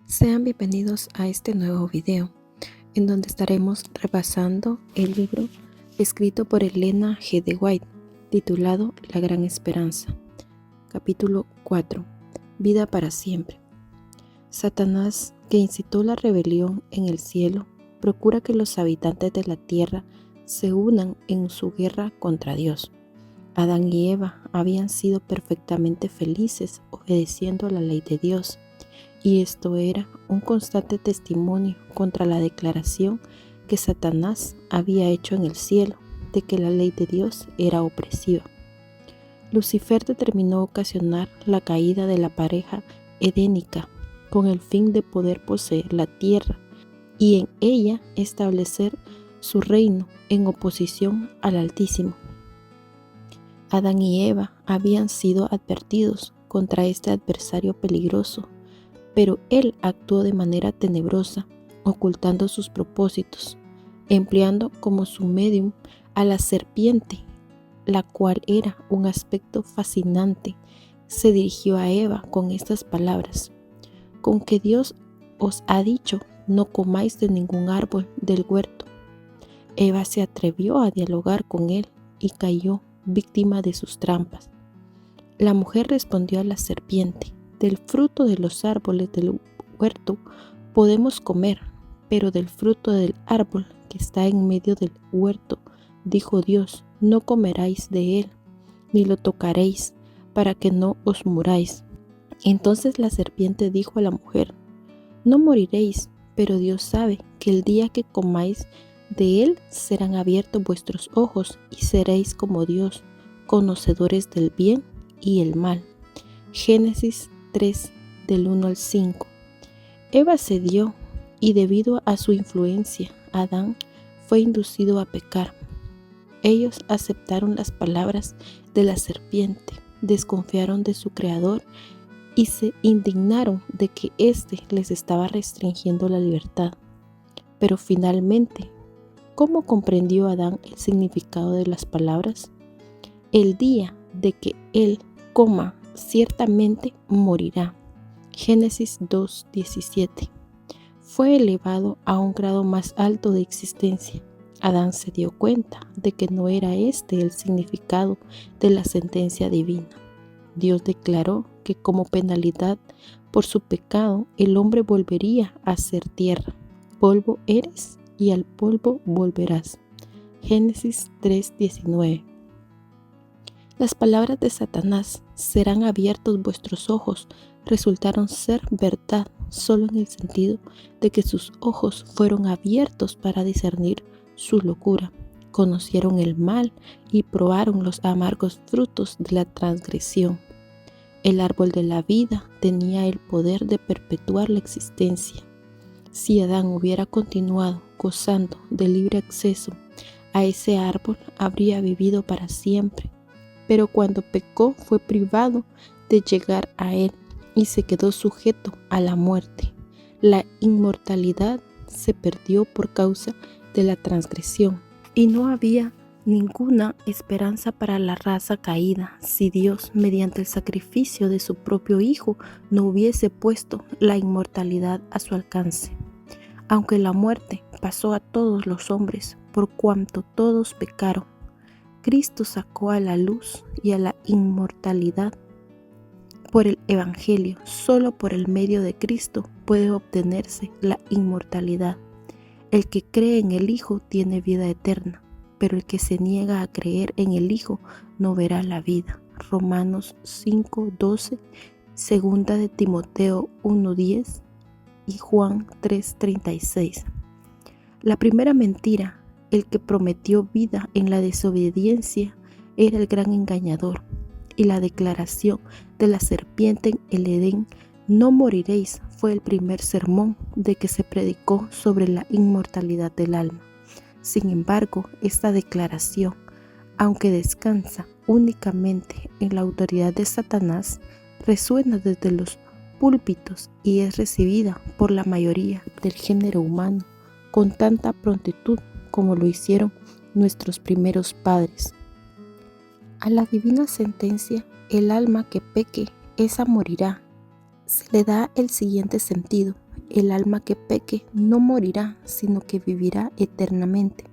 Sean bienvenidos a este nuevo video, en donde estaremos repasando el libro escrito por Elena G. de White, titulado La Gran Esperanza. Capítulo 4. Vida para siempre. Satanás, que incitó la rebelión en el cielo, procura que los habitantes de la tierra se unan en su guerra contra Dios. Adán y Eva habían sido perfectamente felices obedeciendo la ley de Dios, y esto era un constante testimonio contra la declaración que Satanás había hecho en el cielo de que la ley de Dios era opresiva. Lucifer determinó ocasionar la caída de la pareja edénica con el fin de poder poseer la tierra y en ella establecer su reino en oposición al Altísimo. Adán y Eva habían sido advertidos contra este adversario peligroso, pero él actuó de manera tenebrosa, ocultando sus propósitos, empleando como su medium a la serpiente, la cual era un aspecto fascinante. Se dirigió a Eva con estas palabras: «Con que Dios os ha dicho, no comáis de ningún árbol del huerto». Eva se atrevió a dialogar con él y cayó víctima de sus trampas. La mujer respondió a la serpiente: «Del fruto de los árboles del huerto podemos comer, pero del fruto del árbol que está en medio del huerto, dijo Dios, no comeráis de él, ni lo tocaréis, para que no os muráis». Entonces la serpiente dijo a la mujer: «No moriréis, pero Dios sabe que el día que comáis de él serán abiertos vuestros ojos y seréis como Dios, conocedores del bien y el mal». Génesis 3, del 1 al 5. Eva cedió y debido a su influencia, Adán fue inducido a pecar. Ellos aceptaron las palabras de la serpiente, desconfiaron de su creador y se indignaron de que éste les estaba restringiendo la libertad. Pero finalmente, ¿cómo comprendió Adán el significado de las palabras? El día de que él coma, ciertamente morirá. Génesis 2:17. Fue elevado a un grado más alto de existencia. Adán se dio cuenta de que no era este el significado de la sentencia divina. Dios declaró que como penalidad por su pecado, el hombre volvería a ser tierra. Polvo eres y al polvo volverás. Génesis 3:19. Las palabras de Satanás, «serán abiertos vuestros ojos», resultaron ser verdad solo en el sentido de que sus ojos fueron abiertos para discernir su locura, conocieron el mal y probaron los amargos frutos de la transgresión. El árbol de la vida tenía el poder de perpetuar la existencia. Si Adán hubiera continuado gozando de libre acceso a ese árbol, habría vivido para siempre. Pero cuando pecó fue privado de llegar a él y se quedó sujeto a la muerte. La inmortalidad se perdió por causa de la transgresión y no había ninguna esperanza para la raza caída si Dios, mediante el sacrificio de su propio Hijo, no hubiese puesto la inmortalidad a su alcance. Aunque la muerte pasó a todos los hombres por cuanto todos pecaron, Cristo sacó a la luz y a la inmortalidad por el Evangelio. Solo por el medio de Cristo puede obtenerse la inmortalidad. El que cree en el Hijo tiene vida eterna, pero el que se niega a creer en el Hijo no verá la vida. Romanos 5:12, segunda de Timoteo 1:10 y Juan 3:36. La primera mentira, el que prometió vida en la desobediencia, era el gran engañador, y la declaración de la serpiente en el Edén, «no moriréis», fue el primer sermón de que se predicó sobre la inmortalidad del alma. Sin embargo, esta declaración, aunque descansa únicamente en la autoridad de Satanás, resuena desde los púlpitos y es recibida por la mayoría del género humano con tanta prontitud como lo hicieron nuestros primeros padres. A la divina sentencia, «el alma que peque, esa morirá», se le da el siguiente sentido: El alma que peque no morirá, sino que vivirá eternamente.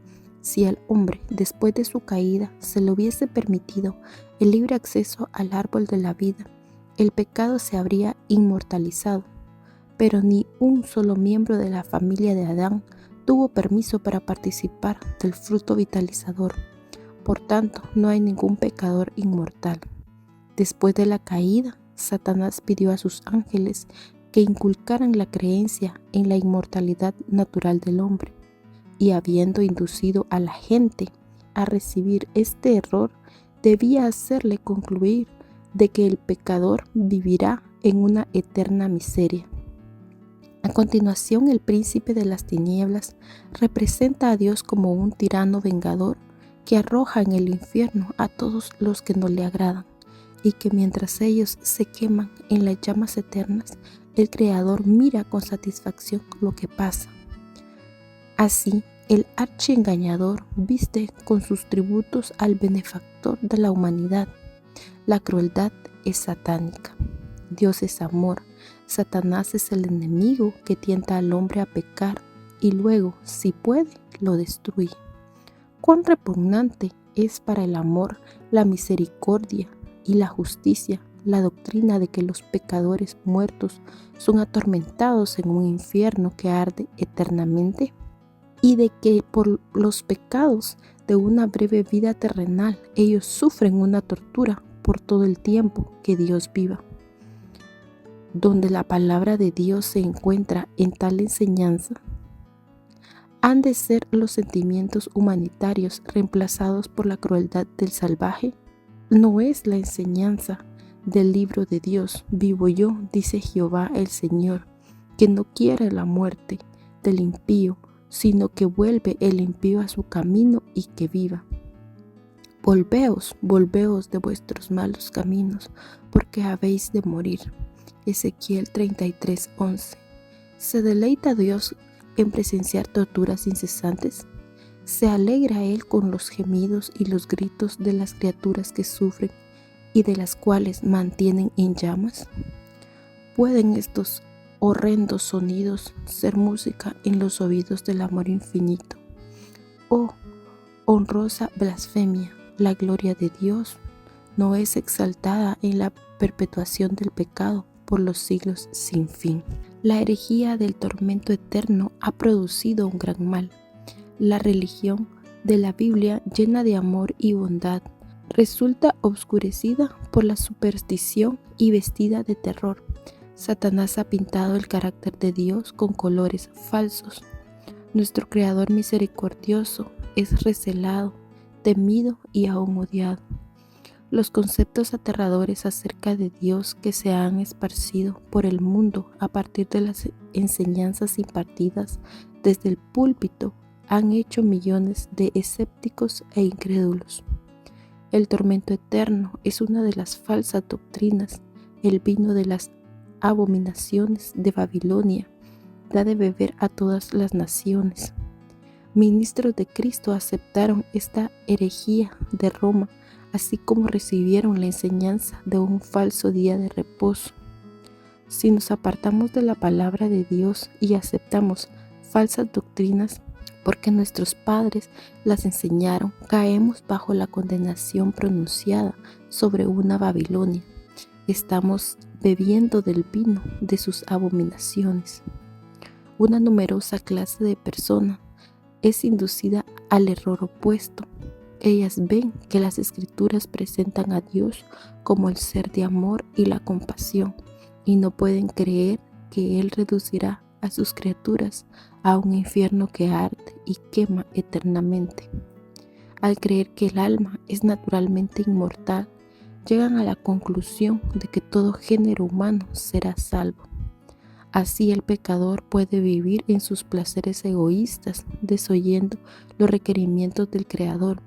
Si al hombre, después de su caída, se le hubiese permitido el libre acceso al árbol de la vida, el pecado se habría inmortalizado. Pero ni un solo miembro de la familia de Adán tuvo permiso para participar del fruto vitalizador. Por tanto, no hay ningún pecador inmortal. Después de la caída, Satanás pidió a sus ángeles que inculcaran la creencia en la inmortalidad natural del hombre, y habiendo inducido a la gente a recibir este error, debía hacerle concluir de que el pecador vivirá en una eterna miseria. A continuación, el príncipe de las tinieblas representa a Dios como un tirano vengador que arroja en el infierno a todos los que no le agradan, y que mientras ellos se queman en las llamas eternas, el Creador mira con satisfacción lo que pasa. Así, el archiengañador viste con sus tributos al benefactor de la humanidad. La crueldad es satánica. Dios es amor. Satanás es el enemigo que tienta al hombre a pecar y luego, si puede, lo destruye. Cuán repugnante es para el amor la misericordia y la justicia, la doctrina de que los pecadores muertos son atormentados en un infierno que arde eternamente, y de que por los pecados de una breve vida terrenal ellos sufren una tortura por todo el tiempo que Dios viva. Donde la palabra de Dios se encuentra en tal enseñanza, ¿han de ser los sentimientos humanitarios reemplazados por la crueldad del salvaje? No es la enseñanza del libro de Dios, vivo yo, dice Jehová el Señor, que no quiere la muerte del impío, sino que vuelve el impío a su camino y que viva. Volveos, volveos de vuestros malos caminos, porque habéis de morir. Ezequiel 33:11. ¿Se deleita Dios en presenciar torturas incesantes? ¿Se alegra Él con los gemidos y los gritos de las criaturas que sufren y de las cuales mantienen en llamas? ¿Pueden estos horrendos sonidos ser música en los oídos del amor infinito? Oh, honrosa blasfemia, la gloria de Dios no es exaltada en la perpetuación del pecado por los siglos sin fin. La herejía del tormento eterno ha producido un gran mal. La religión de la Biblia, llena de amor y bondad, resulta obscurecida por la superstición y vestida de terror. Satanás ha pintado el carácter de Dios con colores falsos. Nuestro Creador misericordioso es recelado, temido y aún odiado. Los conceptos aterradores acerca de Dios que se han esparcido por el mundo a partir de las enseñanzas impartidas desde el púlpito han hecho millones de escépticos e incrédulos. El tormento eterno es una de las falsas doctrinas. El vino de las abominaciones de Babilonia da de beber a todas las naciones. Ministros de Cristo aceptaron esta herejía de Roma, así como recibieron la enseñanza de un falso día de reposo. Si nos apartamos de la palabra de Dios y aceptamos falsas doctrinas porque nuestros padres las enseñaron, caemos bajo la condenación pronunciada sobre una Babilonia. Estamos bebiendo del vino de sus abominaciones. Una numerosa clase de personas es inducida al error opuesto. Ellas ven que las Escrituras presentan a Dios como el ser de amor y la compasión, y no pueden creer que Él reducirá a sus criaturas a un infierno que arde y quema eternamente. Al creer que el alma es naturalmente inmortal, llegan a la conclusión de que todo género humano será salvo. Así el pecador puede vivir en sus placeres egoístas, desoyendo los requerimientos del Creador,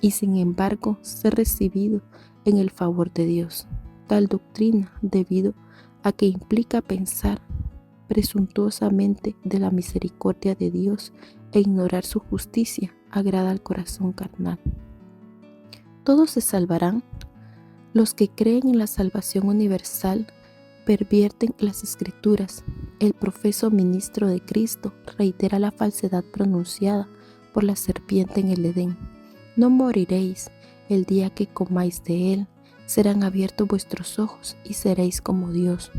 y sin embargo ser recibido en el favor de Dios. Tal doctrina, debido a que implica pensar presuntuosamente de la misericordia de Dios e ignorar su justicia, agrada al corazón carnal. ¿Todos se salvarán? Los que creen en la salvación universal pervierten las Escrituras. El profeso ministro de Cristo reitera la falsedad pronunciada por la serpiente en el Edén. No moriréis, el día que comáis de él, serán abiertos vuestros ojos y seréis como Dios.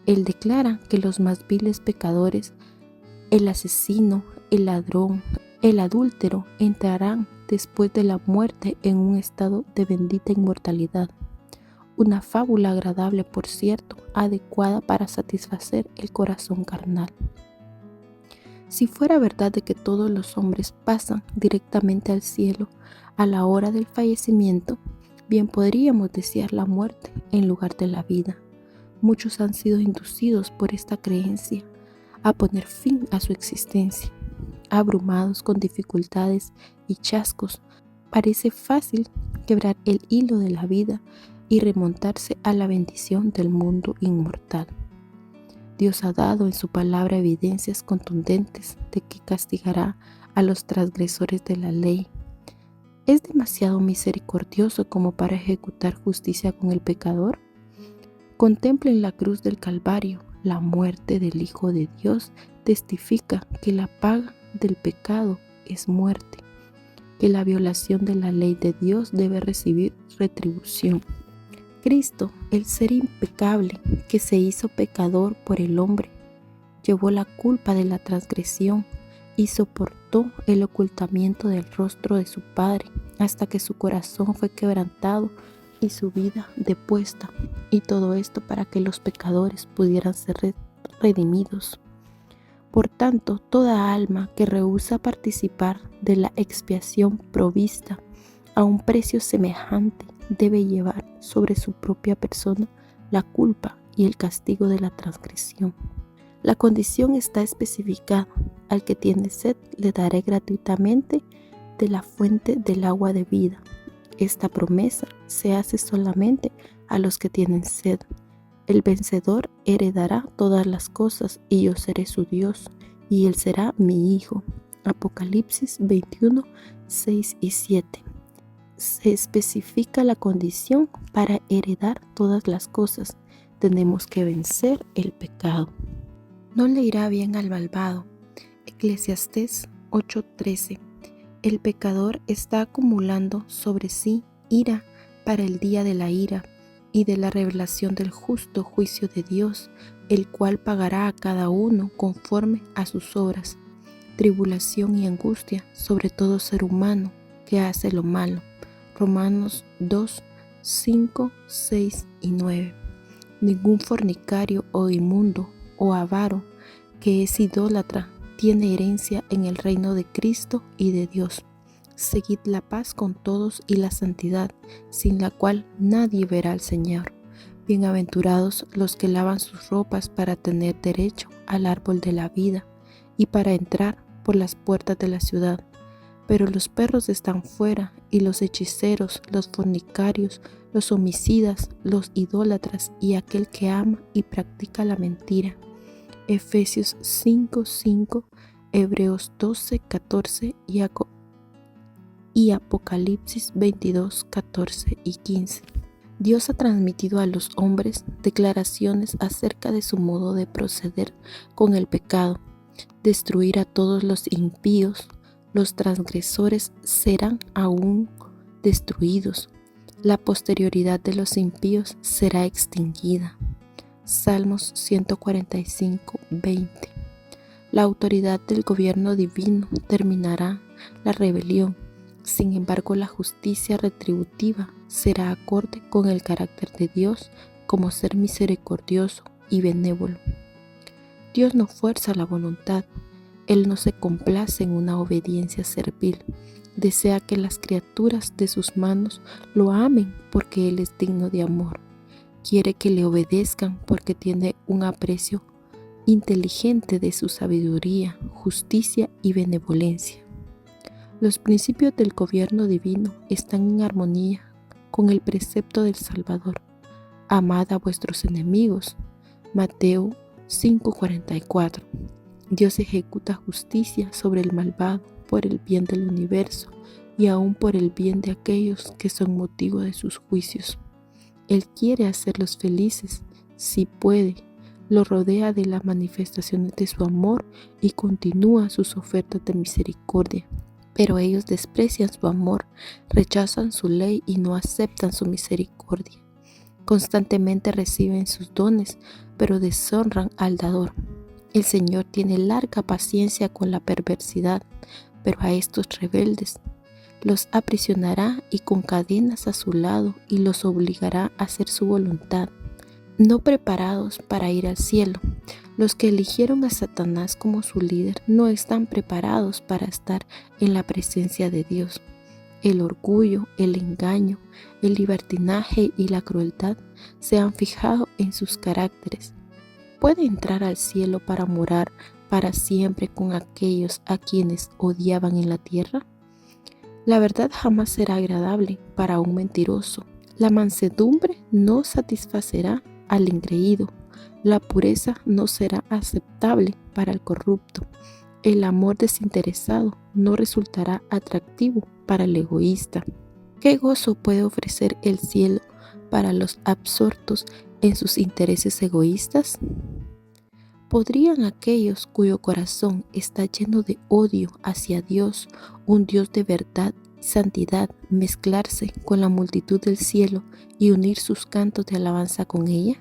Él declara que los más viles pecadores, el asesino, el ladrón, el adúltero, entrarán después de la muerte en un estado de bendita inmortalidad. Una fábula agradable, por cierto, adecuada para satisfacer el corazón carnal. Si fuera verdad de que todos los hombres pasan directamente al cielo a la hora del fallecimiento, bien podríamos desear la muerte en lugar de la vida. Muchos han sido inducidos por esta creencia a poner fin a su existencia. Abrumados con dificultades y chascos, parece fácil quebrar el hilo de la vida y remontarse a la bendición del mundo inmortal. Dios ha dado en su palabra evidencias contundentes de que castigará a los transgresores de la ley. ¿Es demasiado misericordioso como para ejecutar justicia con el pecador? Contemplen la cruz del Calvario. La muerte del Hijo de Dios testifica que la paga del pecado es muerte, que la violación de la ley de Dios debe recibir retribución. Cristo, el ser impecable que se hizo pecador por el hombre, llevó la culpa de la transgresión y soportó el ocultamiento del rostro de su Padre hasta que su corazón fue quebrantado y su vida depuesta, y todo esto para que los pecadores pudieran ser redimidos. Por tanto, toda alma que rehúsa participar de la expiación provista a un precio semejante debe llevar sobre su propia persona la culpa y el castigo de la transgresión. La condición está especificada: al que tiene sed le daré gratuitamente de la fuente del agua de vida. Esta promesa se hace solamente a los que tienen sed. El vencedor heredará todas las cosas y yo seré su Dios y él será mi hijo. Apocalipsis 21, 6 y 7. Se especifica la condición para heredar todas las cosas. Tenemos que vencer el pecado. No le irá bien al malvado. Eclesiastés 8:13. El pecador está acumulando sobre sí ira para el día de la ira y de la revelación del justo juicio de Dios, el cual pagará a cada uno conforme a sus obras. Tribulación y angustia sobre todo ser humano que hace lo malo. Romanos 2, 5, 6 y 9. Ningún fornicario o inmundo o avaro que es idólatra tiene herencia en el reino de Cristo y de Dios. Seguid la paz con todos y la santidad, sin la cual nadie verá al Señor. Bienaventurados los que lavan sus ropas para tener derecho al árbol de la vida y para entrar por las puertas de la ciudad. Pero los perros están fuera, y los hechiceros, los fornicarios, los homicidas, los idólatras y aquel que ama y practica la mentira. Efesios 5:5, Hebreos 12:14 y Apocalipsis 22:14 y 15. Dios ha transmitido a los hombres declaraciones acerca de su modo de proceder con el pecado: destruir a todos los impíos. Los transgresores serán aún destruidos. La posterioridad de los impíos será extinguida. Salmos 145:20. La autoridad del gobierno divino terminará la rebelión. Sin embargo, la justicia retributiva será acorde con el carácter de Dios como ser misericordioso y benévolo. Dios no fuerza la voluntad. Él no se complace en una obediencia servil. Desea que las criaturas de sus manos lo amen porque Él es digno de amor. Quiere que le obedezcan porque tiene un aprecio inteligente de su sabiduría, justicia y benevolencia. Los principios del gobierno divino están en armonía con el precepto del Salvador. Amad a vuestros enemigos. Mateo 5:44. Dios ejecuta justicia sobre el malvado por el bien del universo y aún por el bien de aquellos que son motivo de sus juicios. Él quiere hacerlos felices sí puede, lo rodea de las manifestaciones de su amor y continúa sus ofertas de misericordia. Pero ellos desprecian su amor, rechazan su ley y no aceptan su misericordia. Constantemente reciben sus dones, pero deshonran al dador. El Señor tiene larga paciencia con la perversidad, pero a estos rebeldes los aprisionará y con cadenas a su lado y los obligará a hacer su voluntad. No preparados para ir al cielo. Los que eligieron a Satanás como su líder no están preparados para estar en la presencia de Dios. El orgullo, el engaño, el libertinaje y la crueldad se han fijado en sus caracteres. ¿Puede entrar al cielo para morar para siempre con aquellos a quienes odiaban en la tierra? La verdad jamás será agradable para un mentiroso. La mansedumbre no satisfacerá al engreído. La pureza no será aceptable para el corrupto. El amor desinteresado no resultará atractivo para el egoísta. ¿Qué gozo puede ofrecer el cielo para los absortos en sus intereses egoístas? ¿Podrían aquellos cuyo corazón está lleno de odio hacia Dios, un Dios de verdad y santidad, mezclarse con la multitud del cielo y unir sus cantos de alabanza con ella?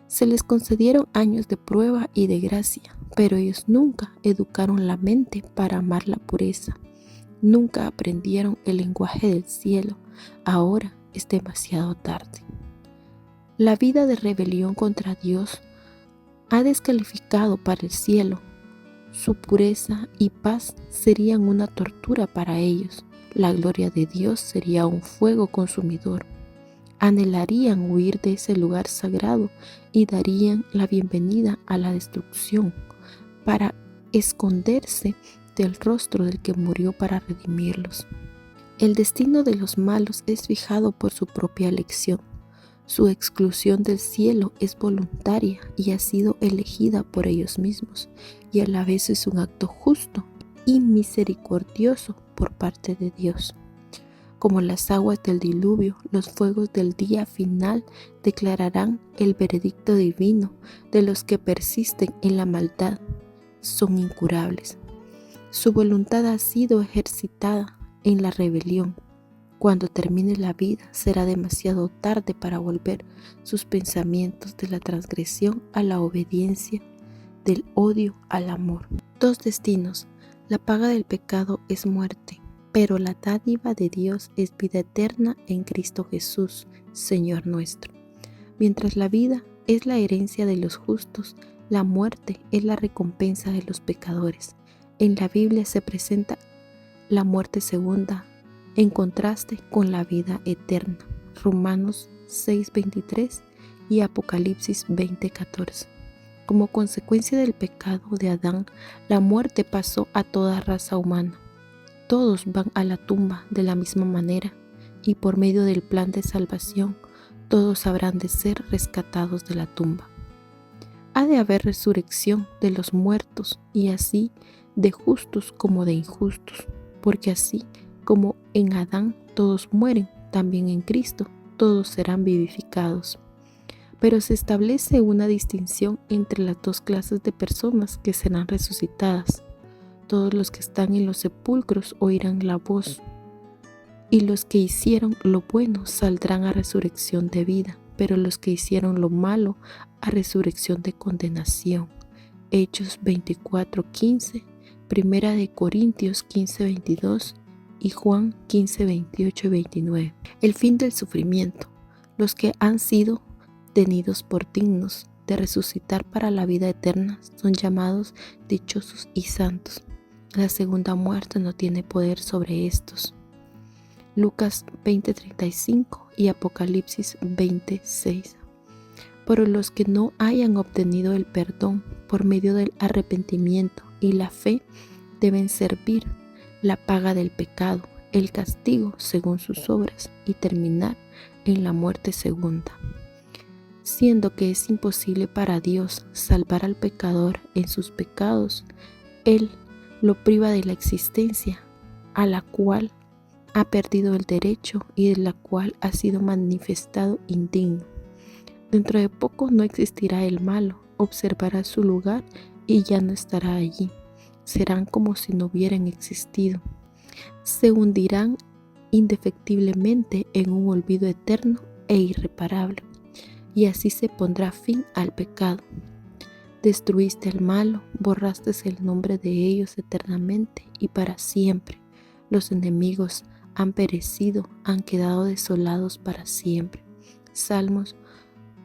Se les concedieron años de prueba y de gracia, pero ellos nunca educaron la mente para amar la pureza. Nunca aprendieron el lenguaje del cielo. Ahora es demasiado tarde. La vida de rebelión contra Dios ha descalificado para el cielo. Su pureza y paz serían una tortura para ellos. La gloria de Dios sería un fuego consumidor. Anhelarían huir de ese lugar sagrado y darían la bienvenida a la destrucción para esconderse del rostro del que murió para redimirlos. El destino de los malos es fijado por su propia elección. Su exclusión del cielo es voluntaria y ha sido elegida por ellos mismos, y a la vez es un acto justo y misericordioso por parte de Dios. Como las aguas del diluvio, los fuegos del día final declararán el veredicto divino de los que persisten en la maldad. Son incurables. Su voluntad ha sido ejercitada en la rebelión. Cuando termine la vida será demasiado tarde para volver sus pensamientos de la transgresión a la obediencia, del odio al amor. Dos destinos. La paga del pecado es muerte, pero la dádiva de Dios es vida eterna en Cristo Jesús, Señor nuestro. Mientras la vida es la herencia de los justos, la muerte es la recompensa de los pecadores. En la Biblia se presenta la muerte segunda en contraste con la vida eterna. Romanos 6:23 y Apocalipsis 20:14. Como consecuencia del pecado de Adán, la muerte pasó a toda raza humana. Todos van a la tumba de la misma manera y por medio del plan de salvación, todos habrán de ser rescatados de la tumba. Ha de haber resurrección de los muertos y así de justos como de injustos, porque así como en Adán todos mueren, también en Cristo todos serán vivificados. Pero se establece una distinción entre las dos clases de personas que serán resucitadas. Todos los que están en los sepulcros oirán la voz, y los que hicieron lo bueno saldrán a resurrección de vida, pero los que hicieron lo malo a resurrección de condenación. Hechos 24:15, Primera de Corintios 15:22 y Juan 15:28 y 29. El fin del sufrimiento. Los que han sido tenidos por dignos de resucitar para la vida eterna son llamados dichosos y santos. La segunda muerte no tiene poder sobre estos. Lucas 20:35 y Apocalipsis 20:6. Pero los que no hayan obtenido el perdón por medio del arrepentimiento y la fe deben servir la paga del pecado, el castigo según sus obras y terminar en la muerte segunda. Siendo que es imposible para Dios salvar al pecador en sus pecados, Él lo priva de la existencia a la cual ha perdido el derecho y de la cual ha sido manifestado indigno. Dentro de poco no existirá el malo, observará su lugar y ya no estará allí. Serán como si no hubieran existido. Se hundirán indefectiblemente en un olvido eterno e irreparable, y así se pondrá fin al pecado. Destruiste al malo, borraste el nombre de ellos eternamente y para siempre. Los enemigos han perecido, han quedado desolados para siempre. Salmos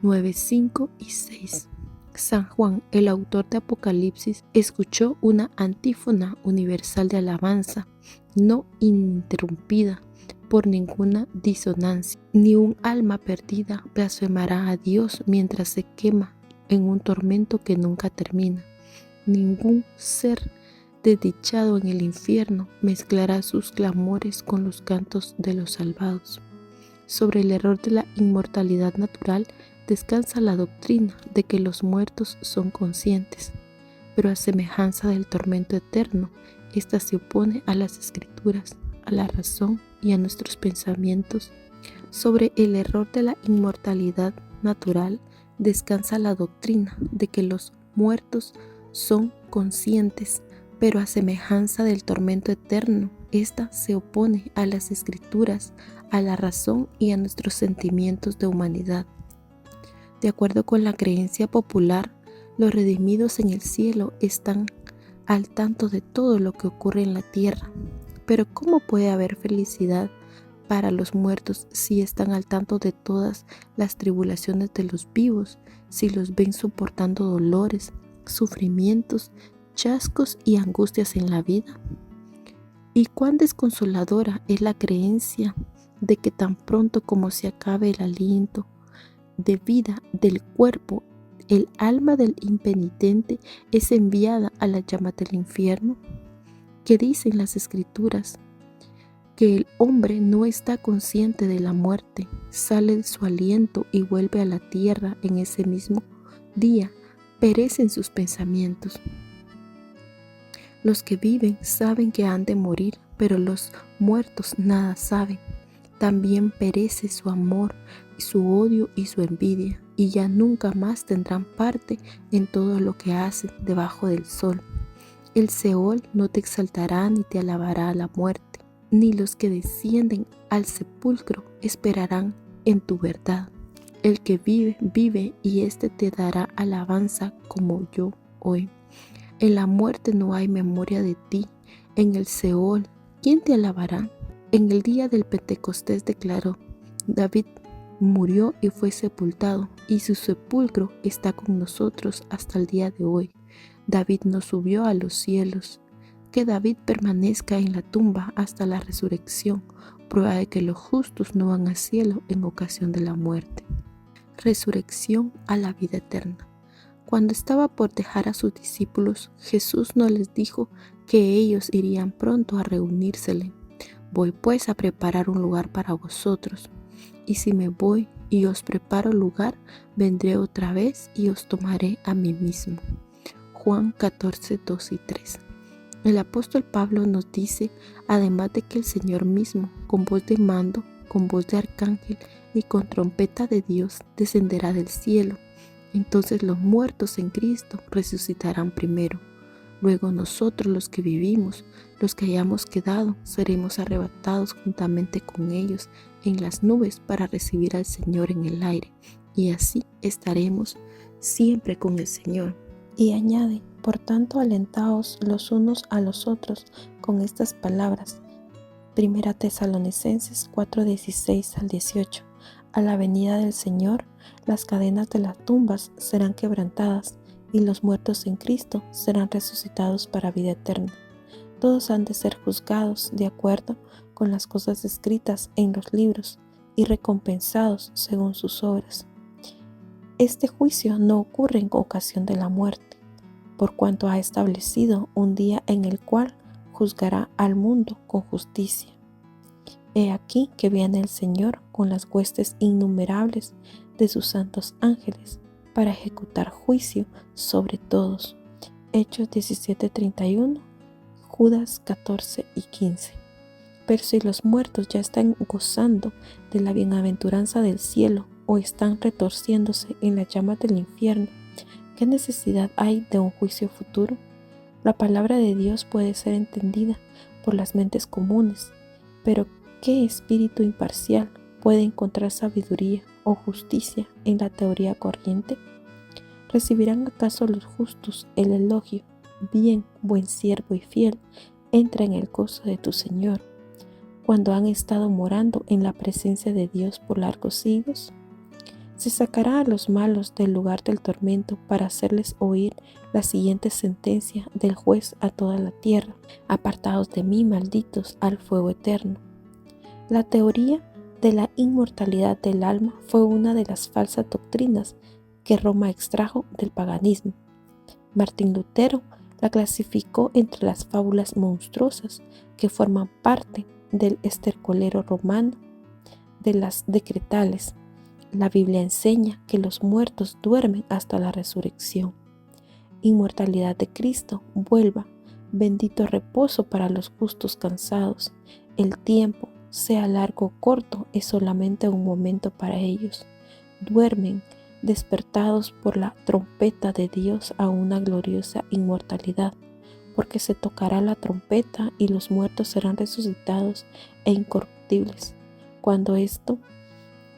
9, 5 y 6. San Juan, el autor de Apocalipsis, escuchó una antífona universal de alabanza, no interrumpida por ninguna disonancia. Ni un alma perdida blasfemará a Dios mientras se quema en un tormento que nunca termina. Ningún ser desdichado en el infierno mezclará sus clamores con los cantos de los salvados. Sobre el error de la inmortalidad natural descansa la doctrina de que los muertos son conscientes, pero a semejanza del tormento eterno, ésta se opone a las escrituras, a la razón y a nuestros pensamientos. Sobre el error de la inmortalidad natural descansa la doctrina de que los muertos son conscientes, pero a semejanza del tormento eterno, ésta se opone a las escrituras, a la razón y a nuestros sentimientos de humanidad. De acuerdo con la creencia popular, los redimidos en el cielo están al tanto de todo lo que ocurre en la tierra. Pero ¿cómo puede haber felicidad para los muertos si están al tanto de todas las tribulaciones de los vivos, si los ven soportando dolores, sufrimientos, chascos y angustias en la vida? ¿Y cuán desconsoladora es la creencia de que tan pronto como se acabe el aliento de vida del cuerpo, el alma del impenitente es enviada a las llamas del infierno? ¿Qué dicen las escrituras? Que el hombre no está consciente de la muerte, sale de su aliento y vuelve a la tierra en ese mismo día, perecen sus pensamientos. Los que viven saben que han de morir, pero los muertos nada saben. También perece su amor, su odio y su envidia, y ya nunca más tendrán parte en todo lo que hacen debajo del sol. El Seol no te exaltará ni te alabará a la muerte, ni los que descienden al sepulcro esperarán en tu verdad. El que vive, vive, y éste te dará alabanza como yo hoy. En la muerte no hay memoria de ti. En el Seol, ¿quién te alabará? En el día del Pentecostés declaró: David murió y fue sepultado, y su sepulcro está con nosotros hasta el día de hoy. David no subió a los cielos. Que David permanezca en la tumba hasta la resurrección, prueba de que los justos no van al cielo en ocasión de la muerte. Resurrección a la vida eterna. Cuando estaba por dejar a sus discípulos, Jesús no les dijo que ellos irían pronto a reunírsele. Voy pues a preparar un lugar para vosotros, y si me voy y os preparo lugar, vendré otra vez y os tomaré a mí mismo. Juan 14, 2 y 3. El apóstol Pablo nos dice, además de que el Señor mismo, con voz de mando, con voz de arcángel y con trompeta de Dios, descenderá del cielo. Entonces los muertos en Cristo resucitarán primero. Luego nosotros, los que vivimos, los que hayamos quedado, seremos arrebatados juntamente con ellos en las nubes para recibir al Señor en el aire, y así estaremos siempre con el Señor. Y añade: por tanto, alentaos los unos a los otros con estas palabras. 1 Tesalonicenses 4, 16 al 18. A la venida del Señor, las cadenas de las tumbas serán quebrantadas, y los muertos en Cristo serán resucitados para vida eterna. Todos han de ser juzgados de acuerdo con las cosas escritas en los libros y recompensados según sus obras. Este juicio no ocurre en ocasión de la muerte, por cuanto ha establecido un día en el cual juzgará al mundo con justicia. He aquí que viene el Señor con las huestes innumerables de sus santos ángeles para ejecutar juicio sobre todos. Hechos 17:31, Judas 14 y 15. Pero si los muertos ya están gozando de la bienaventuranza del cielo, o están retorciéndose en las llamas del infierno. ¿Qué necesidad hay de un juicio futuro? La palabra de Dios puede ser entendida por las mentes comunes, pero ¿qué espíritu imparcial puede encontrar sabiduría o justicia en la teoría corriente? ¿Recibirán acaso los justos el elogio? Bien, buen siervo y fiel, entra en el gozo de tu Señor, cuando han estado morando en la presencia de Dios por largos siglos. Se sacará a los malos del lugar del tormento para hacerles oír la siguiente sentencia del juez a toda la tierra: apartados de mí, malditos, al fuego eterno. La teoría de la inmortalidad del alma fue una de las falsas doctrinas que Roma extrajo del paganismo. Martín Lutero la clasificó entre las fábulas monstruosas que forman parte del estercolero romano de las decretales. La Biblia enseña que los muertos duermen hasta la resurrección. Inmortalidad de Cristo, vuelva, bendito reposo para los justos cansados. El tiempo, sea largo o corto, es solamente un momento para ellos. Duermen, despertados por la trompeta de Dios a una gloriosa inmortalidad, porque se tocará la trompeta y los muertos serán resucitados e incorruptibles. Cuando esto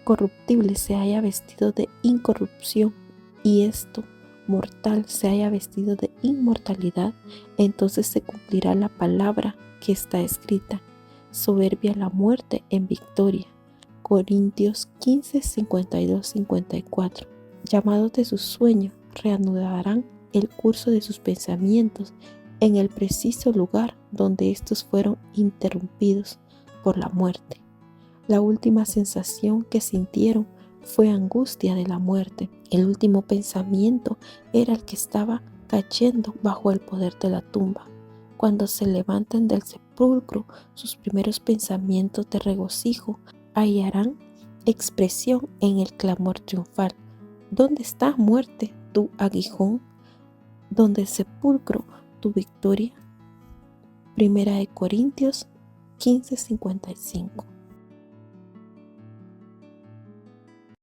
corruptible se haya vestido de incorrupción y esto mortal se haya vestido de inmortalidad, entonces se cumplirá la palabra que está escrita: soberbia la muerte en victoria. Corintios 15, 52, 54. Llamados de su sueño, reanudarán el curso de sus pensamientos en el preciso lugar donde estos fueron interrumpidos por la muerte. La última sensación que sintieron fue angustia de la muerte. El último pensamiento era el que estaba cayendo bajo el poder de la tumba. Cuando se levanten del sepulcro, sus primeros pensamientos de regocijo hallarán expresión en el clamor triunfal: ¿dónde está, muerte, tu aguijón? ¿Dónde, sepulcro, tu victoria? Primera de Corintios 15:55.